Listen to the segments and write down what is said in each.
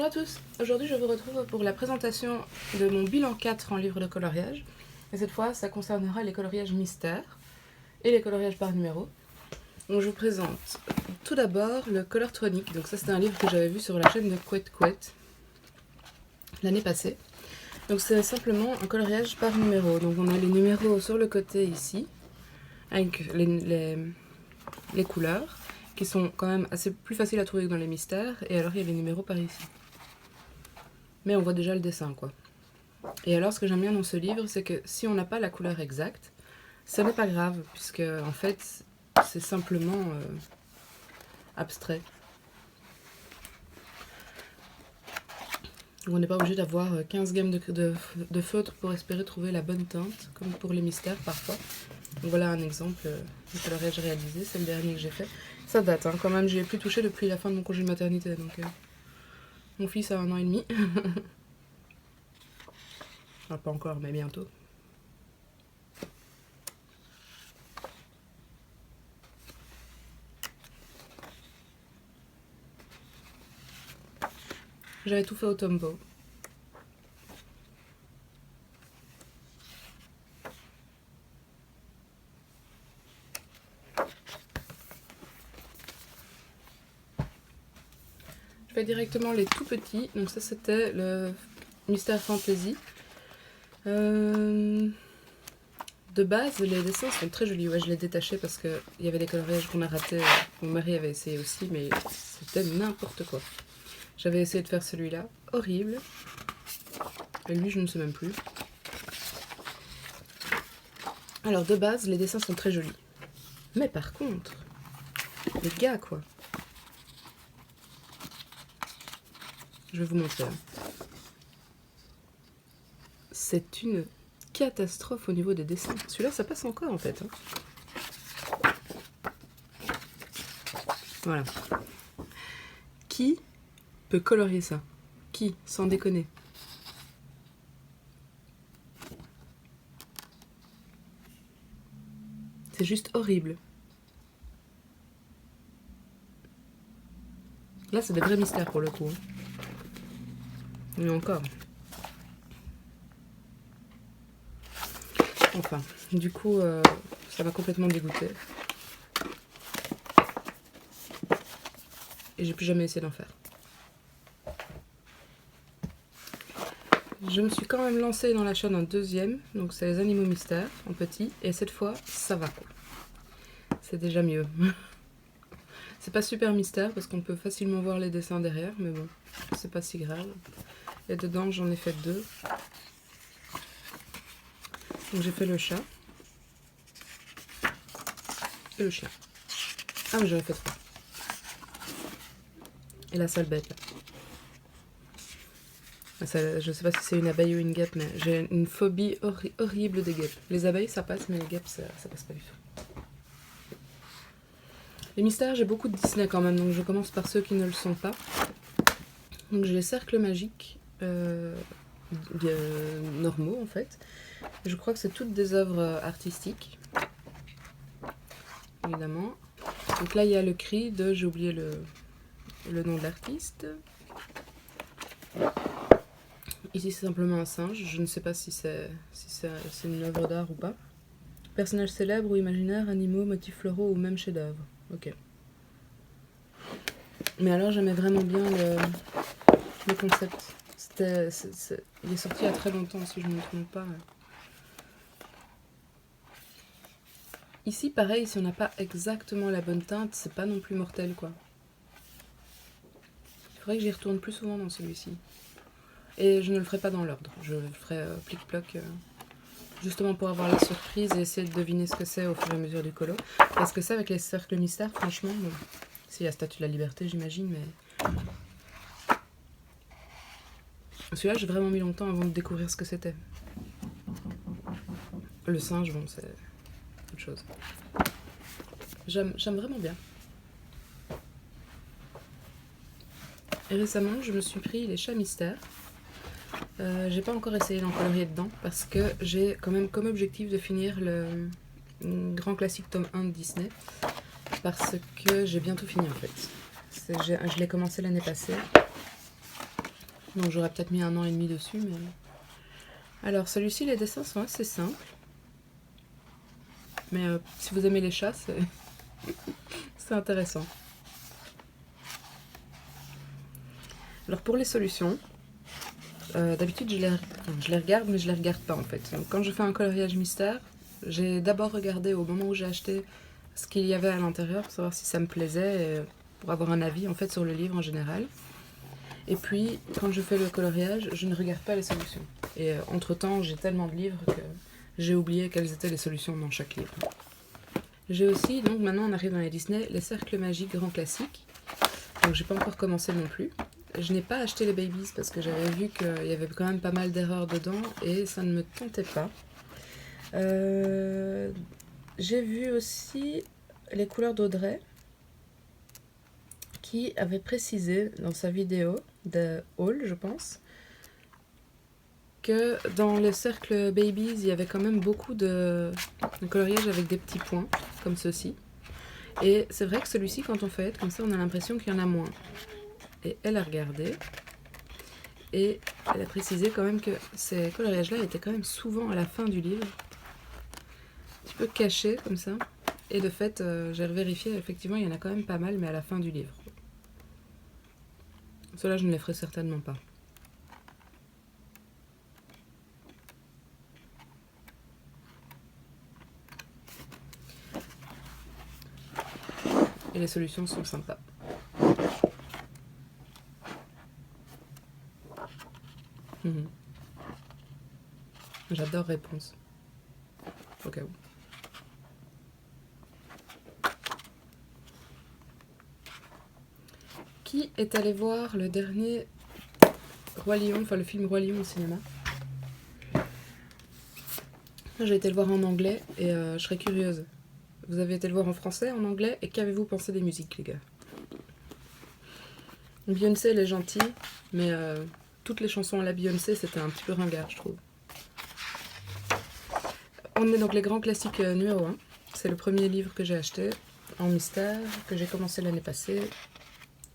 Bonjour à tous, aujourd'hui je vous retrouve pour la présentation de mon bilan 4 en livre de coloriage. Et cette fois ça concernera les coloriages mystères et les coloriages par numéro. Donc je vous présente tout d'abord le Colortronic. Donc ça c'était un livre que j'avais vu sur la chaîne de Couette Couette l'année passée. Donc c'est simplement un coloriage par numéro. Donc on a les numéros sur le côté ici, avec les couleurs, qui sont quand même assez plus faciles à trouver que dans les mystères. Et alors il y a les numéros par ici. Mais on voit déjà le dessin, quoi. Et alors, ce que j'aime bien dans ce livre, c'est que si on n'a pas la couleur exacte, ça n'est pas grave, puisque en fait, c'est simplement abstrait. On n'est pas obligé d'avoir 15 gammes de feutres pour espérer trouver la bonne teinte, comme pour les mystères parfois. Donc voilà un exemple de coloriage réalisé, c'est le dernier que j'ai fait. Ça date, hein, quand même, j'y ai plus touché depuis la fin de mon congé de maternité, donc mon fils a 1 an et demi. Enfin, pas encore, mais bientôt. J'avais tout fait au Tombow. Je fais directement les tout petits. Donc ça c'était le Mystère Fantasy. De base, les dessins sont très jolis. Ouais, je l'ai détaché parce qu'il y avait des coloriages qu'on a ratés. Mon mari avait essayé aussi, mais c'était n'importe quoi. J'avais essayé de faire celui-là. Horrible. Et lui, je ne sais même plus. Alors, de base, les dessins sont très jolis. Mais par contre, les gars, quoi. Je vais vous montrer. C'est une catastrophe au niveau des dessins. Celui-là, ça passe encore, en fait. Hein. Voilà. Qui peut colorier ça? Qui? Sans déconner. C'est juste horrible. Là, c'est des vrais mystères pour le coup. Mais encore. Enfin, du coup, ça m'a complètement dégoûtée. Et j'ai plus jamais essayé d'en faire. Je me suis quand même lancée dans l'achat d'un deuxième. Donc c'est les animaux mystères en petit. Et cette fois, ça va quoi. C'est déjà mieux. C'est pas super mystère parce qu'on peut facilement voir les dessins derrière. Mais bon, c'est pas si grave. Et dedans, j'en ai fait 2. Donc j'ai fait le chat. Et le chien. Ah mais j'en ai fait 3. Et la sale bête là. Ça, je sais pas si c'est une abeille ou une guêpe, mais j'ai une phobie horrible des guêpes. Les abeilles ça passe, mais les guêpes ça passe pas du tout. Les mystères, j'ai beaucoup de Disney quand même, donc je commence par ceux qui ne le sont pas. Donc j'ai les cercles magiques normaux en fait. Je crois que c'est toutes des œuvres artistiques, évidemment. Donc là il y a le cri de, j'ai oublié le nom de l'artiste. Ici c'est simplement un singe, je ne sais pas si c'est une œuvre d'art ou pas. Personnages célèbres ou imaginaires, animaux, motifs floraux ou même chefs-d'œuvre. Ok. Mais alors j'aimais vraiment bien le concept. Il est sorti il y a très longtemps si je ne me trompe pas. Ici pareil, si on n'a pas exactement la bonne teinte, c'est pas non plus mortel quoi. Il faudrait que j'y retourne plus souvent dans celui-ci. Et je ne le ferai pas dans l'ordre, je le ferai plic-ploc, justement pour avoir la surprise et essayer de deviner ce que c'est au fur et à mesure du colo. Parce que ça, avec les cercles mystères, franchement, bon, c'est la Statue de la Liberté, j'imagine, mais... Celui-là, j'ai vraiment mis longtemps avant de découvrir ce que c'était. Le singe, bon, c'est autre chose. J'aime vraiment bien. Et récemment, je me suis pris les chats mystères. J'ai pas encore essayé d'en colorier dedans parce que j'ai quand même comme objectif de finir le grand classique tome 1 de Disney parce que j'ai bientôt fini en fait. Je l'ai commencé l'année passée Donc j'aurais peut-être mis 1 an et demi dessus, mais... Alors celui-ci, les dessins sont assez simples. Mais si vous aimez les chats, c'est intéressant. Alors pour les solutions, d'habitude je les regarde, mais je les regarde pas en fait. Donc, quand je fais un coloriage mystère, j'ai d'abord regardé au moment où j'ai acheté ce qu'il y avait à l'intérieur pour savoir si ça me plaisait, et pour avoir un avis en fait sur le livre en général. Et puis quand je fais le coloriage, je ne regarde pas les solutions. Et entre temps, j'ai tellement de livres que j'ai oublié quelles étaient les solutions dans chaque livre. J'ai aussi, donc maintenant on arrive dans les Disney, les cercles magiques grand classiques. Donc j'ai pas encore commencé non plus. Je n'ai pas acheté les Babies parce que j'avais vu qu'il y avait quand même pas mal d'erreurs dedans et ça ne me tentait pas. J'ai vu aussi les couleurs d'Audrey qui avait précisé dans sa vidéo de haul, je pense, que dans les cercles Babies, il y avait quand même beaucoup de coloriage avec des petits points, comme ceci. Et c'est vrai que celui-ci, quand on fait comme ça, on a l'impression qu'il y en a moins. Et elle a regardé, et elle a précisé quand même que ces coloriages-là étaient quand même souvent à la fin du livre. Un petit peu cachés, comme ça. Et de fait, j'ai revérifié, effectivement, il y en a quand même pas mal, mais à la fin du livre. Cela, je ne les ferai certainement pas. Et les solutions sont sympas. J'adore Réponse. Au cas où. Qui est allé voir le dernier Roi Lion, enfin le film Roi Lion au cinéma? Moi j'ai été le voir en anglais et je serais curieuse. Vous avez été le voir en français, en anglais, et qu'avez-vous pensé des musiques, les gars? Beyoncé, elle est gentille, mais toutes les chansons à la Beyoncé, c'était un petit peu ringard, je trouve. On est donc les grands classiques numéro 1. C'est le premier livre que j'ai acheté, en mystère, que j'ai commencé l'année passée.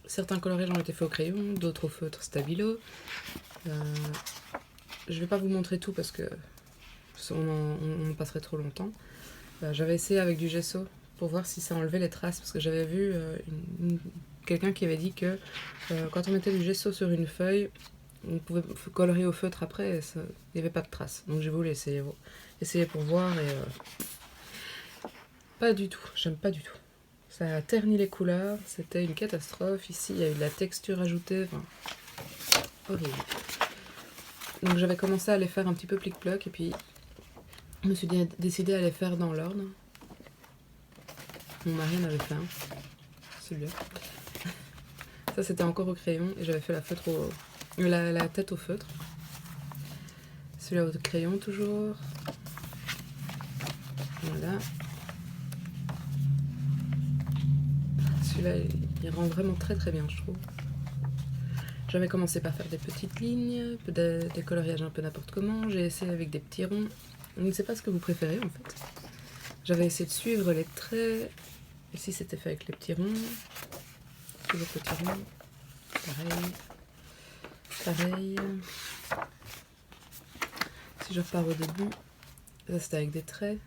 Certains coloriages ont été faits au crayon, d'autres au feutre stabilo. Je vais pas vous montrer tout parce que on passerait trop longtemps. J'avais essayé avec du gesso pour voir si ça enlevait les traces, parce que j'avais vu quelqu'un qui avait dit que quand on mettait du gesso sur une feuille, on pouvait colorier au feutre après et il n'y avait pas de traces. Donc j'ai voulu essayer pour voir et pas du tout, j'aime pas du tout. Ça a terni les couleurs, c'était une catastrophe. Ici il y a eu de la texture ajoutée, enfin, horrible. Donc j'avais commencé à les faire un petit peu plic-ploc et puis je me suis décidée à les faire dans l'ordre. Mon mari en avait fait un, celui-là. Ça c'était encore au crayon et j'avais fait la tête au feutre. Celui-là au crayon toujours. Voilà. Celui-là il rend vraiment très très bien, je trouve. J'avais commencé par faire des petites lignes, des coloriages un peu n'importe comment. J'ai essayé avec des petits ronds. Je ne sais pas ce que vous préférez en fait. J'avais essayé de suivre les traits. Ici c'était fait avec les petits ronds. Toujours petits ronds. Pareil. Si je repars au début, ça c'était avec des traits.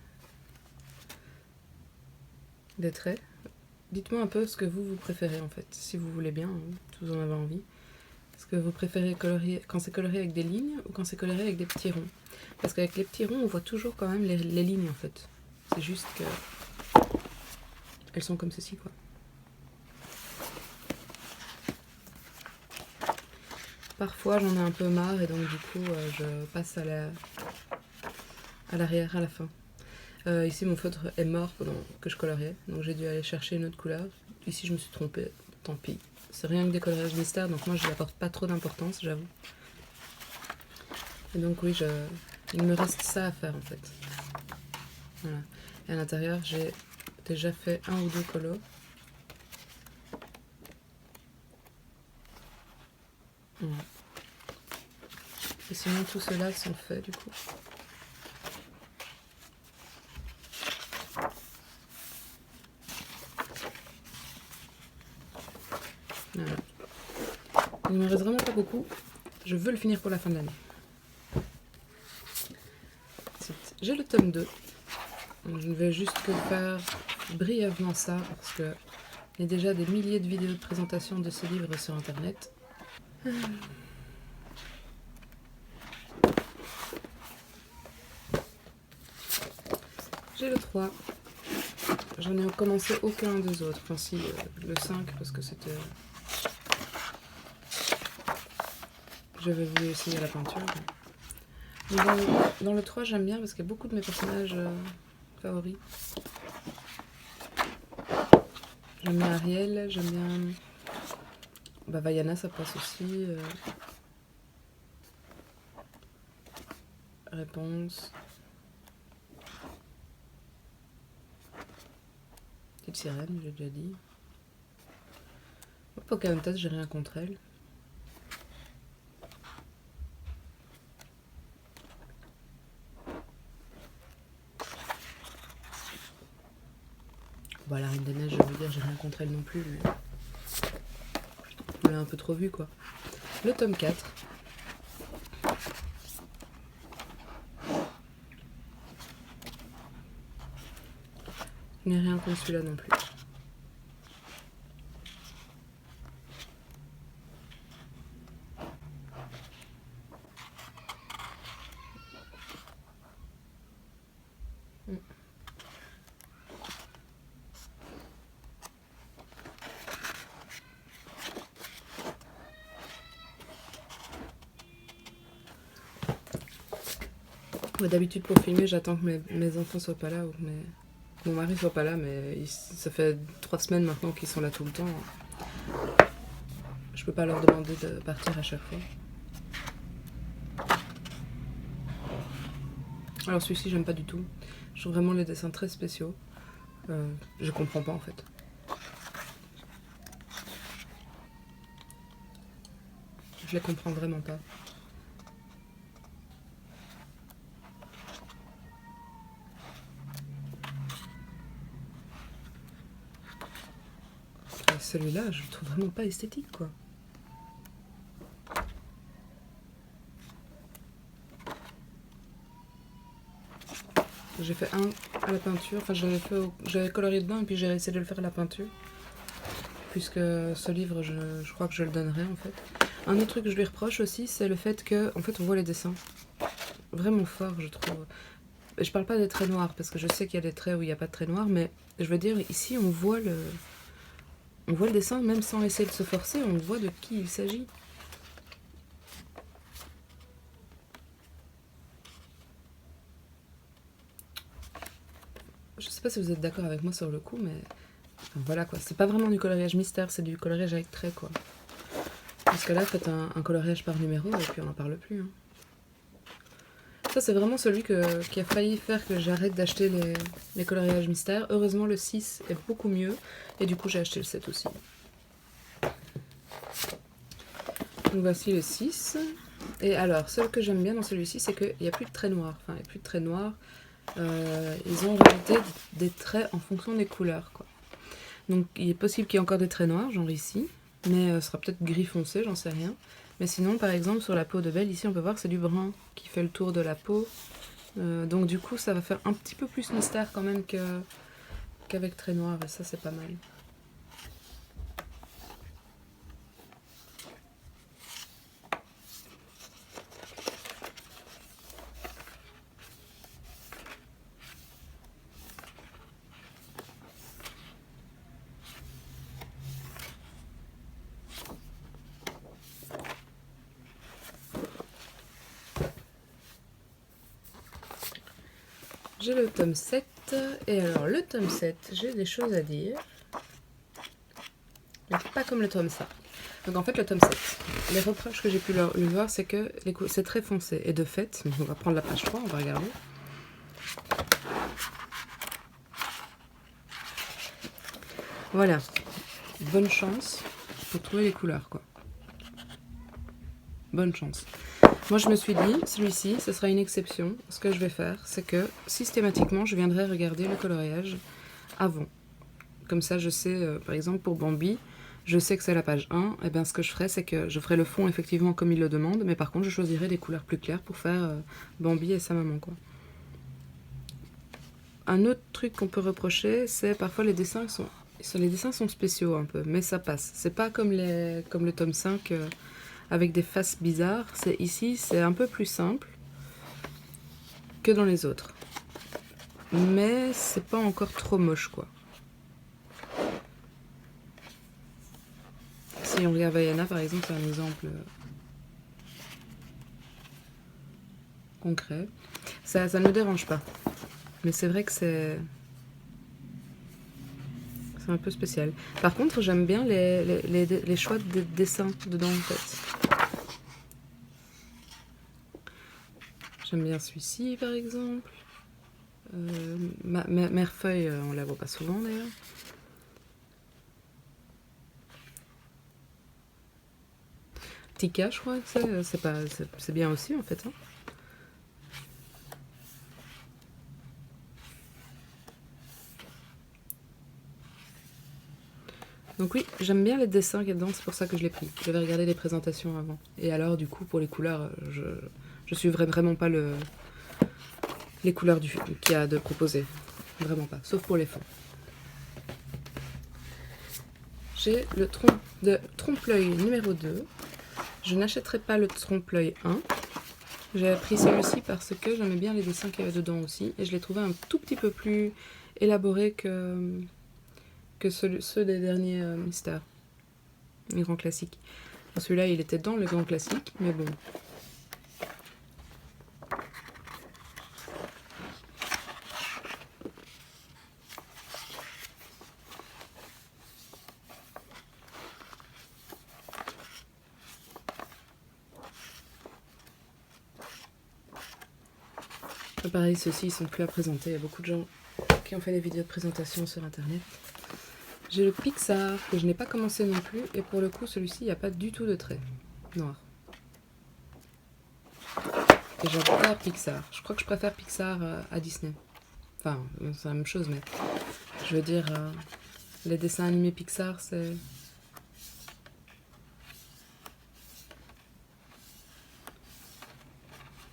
Des traits. Dites-moi un peu ce que vous préférez en fait, si vous voulez bien, si vous en avez envie. Est-ce que vous préférez colorier quand c'est coloré avec des lignes ou quand c'est coloré avec des petits ronds? Parce qu'avec les petits ronds, on voit toujours quand même les lignes en fait. C'est juste que elles sont comme ceci quoi. Parfois j'en ai un peu marre et donc du coup je passe à l'arrière, à la fin. Ici mon feutre est mort pendant que je coloriais, donc j'ai dû aller chercher une autre couleur. Ici je me suis trompée, tant pis. C'est rien que des coloriages mystères, donc moi je n'y apporte pas trop d'importance, j'avoue. Et donc oui, il me reste ça à faire en fait. Voilà. Et à l'intérieur j'ai déjà fait 1 ou 2 colos. Voilà. Et sinon tous ceux-là sont faits du coup. Voilà. Il ne me reste vraiment pas beaucoup. Je veux le finir pour la fin de l'année. J'ai le tome 2. Je ne vais juste que faire brièvement ça parce que il y a déjà des milliers de vidéos de présentation de ce livre sur internet. J'ai le 3. J'en ai commencé aucun des autres. Enfin si, le 5 parce que c'était... J'avais voulu essayer la peinture. Mais dans le 3, j'aime bien parce qu'il y a beaucoup de mes personnages favoris. J'aime bien Ariel, j'aime bien... Vaiana, ça passe aussi. Réponse. Petite sirène, j'ai déjà dit. Pocahontas, j'ai rien contre elle. Bon, la Reine des Neiges, je veux dire, j'ai rien contre elle non plus. Mais... on l'a un peu trop vu, quoi. Le tome 4. Je n'ai rien contre celui-là non plus. D'habitude pour filmer, j'attends que mes enfants soient pas là ou que mon mari soit pas là, mais ça fait 3 semaines maintenant qu'ils sont là tout le temps. Je peux pas leur demander de partir à chaque fois. Alors celui-ci, j'aime pas du tout. Je trouve vraiment les dessins très spéciaux. Je comprends pas en fait. Je les comprends vraiment pas. Celui-là, je le trouve vraiment pas esthétique, quoi. J'ai fait un à la peinture, enfin j'avais colorié dedans et puis j'ai essayé de le faire à la peinture. Puisque ce livre, je crois que je le donnerai en fait. Un autre truc que je lui reproche aussi, c'est le fait que, en fait, on voit les dessins. Vraiment fort, je trouve. Je parle pas des traits noirs, parce que je sais qu'il y a des traits où il n'y a pas de traits noirs, mais je veux dire, ici, on voit le dessin, même sans essayer de se forcer, on voit de qui il s'agit. Je sais pas si vous êtes d'accord avec moi sur le coup, mais enfin, voilà quoi. C'est pas vraiment du coloriage mystère, c'est du coloriage avec traits quoi. Parce que là, faites un coloriage par numéro et puis on n'en parle plus. Hein. Ça, c'est vraiment celui qui a failli faire que j'arrête d'acheter les coloriages mystères. Heureusement, le 6 est beaucoup mieux et du coup, j'ai acheté le 7 aussi. Donc voici le 6. Et alors, ce que j'aime bien dans celui-ci, c'est qu'il n'y a plus de traits noirs. Enfin, il n'y a plus de traits noirs. Ils ont rajouté des traits en fonction des couleurs, quoi. Donc, il est possible qu'il y ait encore des traits noirs, genre ici. Mais ce sera peut-être gris foncé, j'en sais rien. Mais sinon, par exemple, sur la peau de Belle, ici, on peut voir que c'est du brun qui fait le tour de la peau. Donc du coup, ça va faire un petit peu plus mystère quand même qu'avec traits noirs. Et ça, c'est pas mal. J'ai le tome 7, et alors le tome 7, j'ai des choses à dire, mais pas comme le tome 5. Donc en fait le tome 7, les reproches que j'ai pu lui voir, c'est que c'est très foncé, et de fait, on va prendre la page 3, on va regarder. Voilà, bonne chance pour trouver les couleurs quoi. Bonne chance. Moi, je me suis dit, celui-ci, ce sera une exception. Ce que je vais faire, c'est que systématiquement, je viendrai regarder le coloriage avant. Comme ça, je sais, par exemple, pour Bambi, je sais que c'est la page 1, et bien ce que je ferai, c'est que je ferai le fond effectivement comme il le demande, mais par contre je choisirai des couleurs plus claires pour faire Bambi et sa maman, quoi. Un autre truc qu'on peut reprocher, c'est parfois les dessins sont spéciaux un peu, mais ça passe. C'est pas comme le tome 5 avec des faces bizarres. Ici, c'est un peu plus simple que dans les autres. Mais c'est pas encore trop moche, quoi. Si on regarde Vaiana, par exemple, c'est un exemple concret. Ça ne me dérange pas. Mais c'est vrai que c'est un peu spécial. Par contre, j'aime bien les choix de dessins dedans, en fait. J'aime bien celui-ci, par exemple. Merfeuille, on la voit pas souvent, d'ailleurs. Tika, je crois que c'est bien aussi, en fait. Hein. Donc oui, j'aime bien les dessins qu'il y a dedans, c'est pour ça que je l'ai pris. J'avais regardé les présentations avant. Et alors, du coup, pour les couleurs, je suivrai vraiment pas les couleurs qu'il y a de proposer. Vraiment pas, sauf pour les fonds. J'ai le trompe-l'œil numéro 2. Je n'achèterai pas le trompe-l'œil 1. J'ai pris celui-ci parce que j'aimais bien les dessins qu'il y avait dedans aussi. Et je l'ai trouvé un tout petit peu plus élaboré que ceux des derniers Mystères. Les grands classiques. Celui-là, il était dans le grand classique, mais bon. Pareil, ceux-ci ils sont plus à présenter. Il y a beaucoup de gens qui ont fait des vidéos de présentation sur internet. J'ai le Pixar que je n'ai pas commencé non plus. Et pour le coup, celui-ci, il n'y a pas du tout de trait noir. Et j'adore Pixar. Je crois que je préfère Pixar à Disney. Enfin, c'est la même chose, mais je veux dire, les dessins animés Pixar, c'est...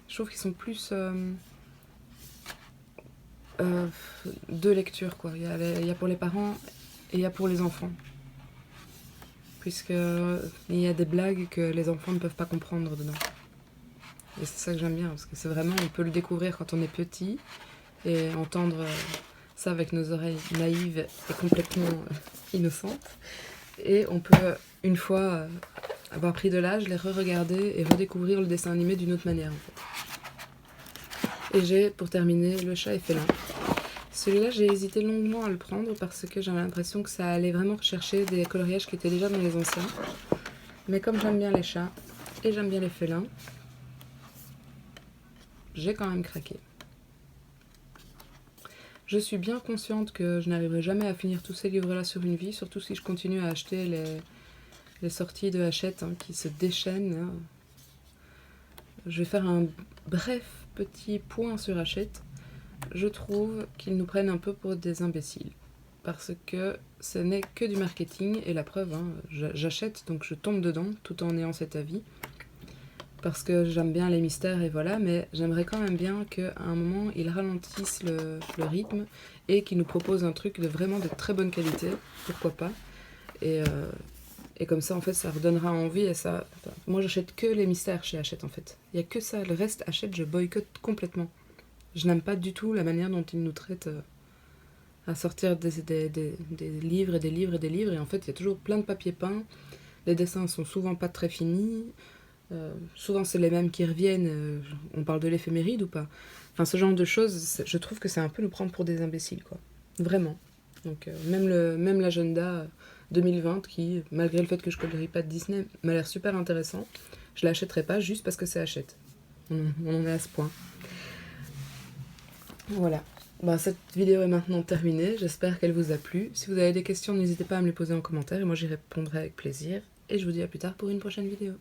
Je trouve qu'ils sont plus... deux lectures, quoi. Il y a pour les parents et il y a pour les enfants. Puisque il y a des blagues que les enfants ne peuvent pas comprendre dedans. Et c'est ça que j'aime bien, parce que c'est vraiment, on peut le découvrir quand on est petit et entendre ça avec nos oreilles naïves et complètement innocentes. Et on peut, une fois avoir pris de l'âge, les re-regarder et redécouvrir le dessin animé d'une autre manière, en fait. Et j'ai, pour terminer, Le chat et félin. Celui-là, j'ai hésité longuement à le prendre parce que j'avais l'impression que ça allait vraiment chercher des coloriages qui étaient déjà dans les anciens. Mais comme j'aime bien les chats et j'aime bien les félins, j'ai quand même craqué. Je suis bien consciente que je n'arriverai jamais à finir tous ces livres-là sur une vie, surtout si je continue à acheter les sorties de Hachette qui se déchaînent. Hein. Je vais faire un bref petit point sur Hachette. Je trouve qu'ils nous prennent un peu pour des imbéciles. Parce que ce n'est que du marketing, et la preuve, hein, j'achète, donc je tombe dedans, tout en ayant cet avis. Parce que j'aime bien les mystères, et voilà, mais j'aimerais quand même bien qu'à un moment, ils ralentissent le rythme, et qu'ils nous proposent un truc de vraiment de très bonne qualité, pourquoi pas. Et comme ça, en fait, ça redonnera envie, et ça... Enfin, moi, j'achète que les mystères chez Hachette, en fait. Il n'y a que ça, le reste, Hachette, je boycotte complètement. Je n'aime pas du tout la manière dont ils nous traitent à sortir des livres et des livres et des livres. Et en fait, il y a toujours plein de papier peint. Les dessins sont souvent pas très finis. Souvent, c'est les mêmes qui reviennent. On parle de l'éphéméride ou pas? Enfin, ce genre de choses, je trouve que c'est un peu nous prendre pour des imbéciles, quoi. Vraiment. Donc, même l'agenda 2020, qui, malgré le fait que je ne colorie pas de Disney, m'a l'air super intéressant, je ne l'achèterai pas juste parce que c'est Hachette. On en est à ce point. Voilà, cette vidéo est maintenant terminée, j'espère qu'elle vous a plu. Si vous avez des questions, n'hésitez pas à me les poser en commentaire et moi j'y répondrai avec plaisir. Et je vous dis à plus tard pour une prochaine vidéo.